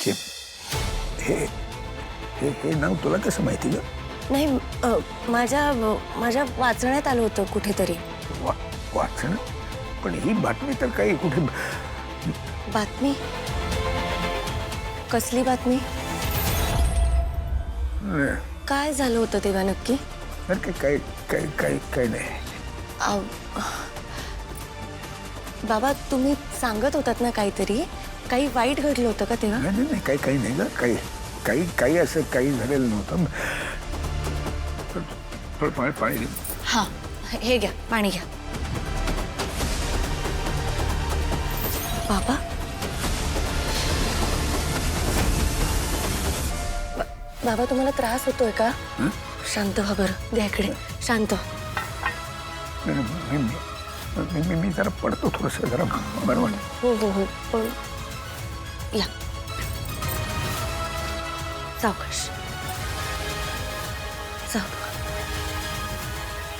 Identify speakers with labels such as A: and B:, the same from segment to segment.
A: हे हे हे नाव तुला कसं माहिती ग?
B: नाही, माझ्या वाचण्यात आलं होतं कुठेतरी.
A: वाचन? पण ही बातमी तर काही कुठे.
B: बातमी? कसली बातमी? काय झालं होतं तेव्हा नक्की?
A: काही काही काही काही नाही.
B: बाबा, तुम्ही सांगत होतात ना काहीतरी, काही वाईट घडलं होतं का तेव्हा?
A: नाही नाही, काही काही नाही ग. काही काही काही असं काही झालेलं नव्हतं. थोडं पाणी दे.
B: हां, हे घ्या, पाणी घ्या. बाबा, बाबा तुम्हाला त्रास होतोय का? शांत व्हा बरं, द्या इकडे. शांत.
A: मी जरा पडतो थोडस, जरा बरं वाटतं.
B: हो हो हो, पण या. सावकाश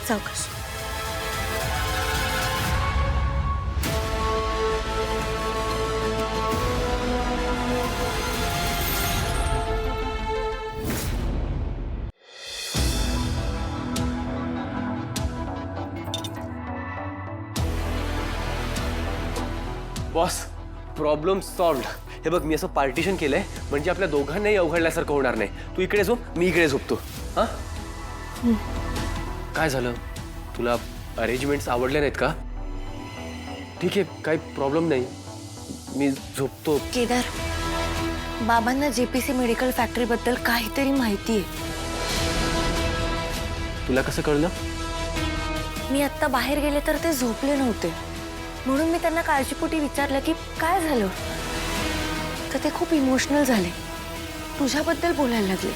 B: सावकाश.
C: Boss, problem solved. हे बघ, मी असं पार्टिशन केलंय म्हणजे आपल्या दोघांनाही अवघडल्यासारखं होणार नाही. तू इकडे झोप, मी इकडे झोपतो. हा? काय झालं? तुला अरेंजमेंट्स आवडले नाहीत का? ठीक आहे, काही प्रॉब्लेम नाही, मी झोपतो.
B: केदार, बाबांना जेपीसी मेडिकल फॅक्टरी बद्दल काहीतरी माहिती आहे.
C: तुला कसं कळलं?
B: मी आत्ता बाहेर गेले तर ते झोपले नव्हते, म्हणून मी त्यांना काळजीपोटी विचारलं की काय झालं. तर ते खूप इमोशनल झाले, तुझ्याबद्दल बोलायला लागले.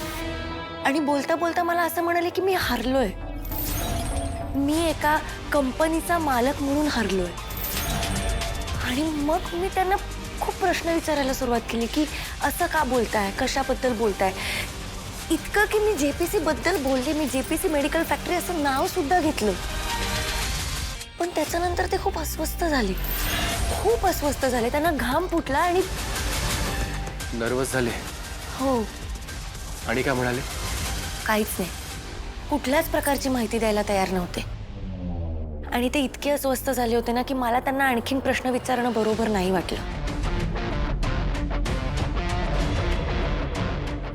B: आणि बोलता बोलता मला असं म्हणाले की मी हारलोय, मी एका कंपनीचा मालक म्हणून हारलोय. आणि मग मी त्यांना खूप प्रश्न विचारायला सुरुवात केली की असं का बोलताय, कशाबद्दल बोलताय. इतकं की मी जेपीसी बद्दल बोलले, मी जेपीसी मेडिकल फॅक्टरी असं नाव सुद्धा घेतलं. पण त्याच्यानंतर ते खूप अस्वस्थ झाले, खूप अस्वस्थ झाले. त्यांना घाम फुटला आणि
C: नर्वस झाले.
B: हो.
C: आणि काय म्हणाले?
B: काहीच नाही, कुठल्याच प्रकारची माहिती द्यायला तयार नव्हते. आणि ते इतके अस्वस्थ झाले होते ना की मला त्यांना आणखीन प्रश्न विचारणं बरोबर नाही वाटलं.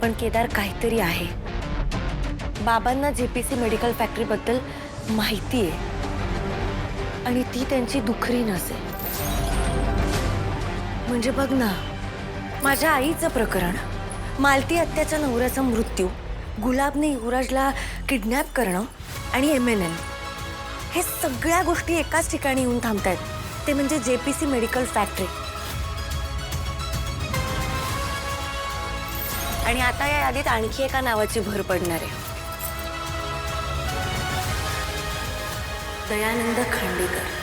B: पण केदार, काहीतरी आहे. बाबांना जेपीसी मेडिकल फॅक्टरी बद्दल माहिती आहे आणि ती त्यांची दुखरी नसेल. म्हणजे बघ ना, माझ्या आईचं प्रकरण, मालती आत्याच्या नवऱ्याचा मृत्यू, गुलाबने युवराजला किडनॅप करणं आणि MNN, हे सगळ्या गोष्टी एकाच ठिकाणी येऊन थांबतायत. ते म्हणजे जेपीसी मेडिकल फॅक्टरी. आणि आता या यादीत आणखी एका नावाची भर पडणार आहे, दयानंद खांडेकर.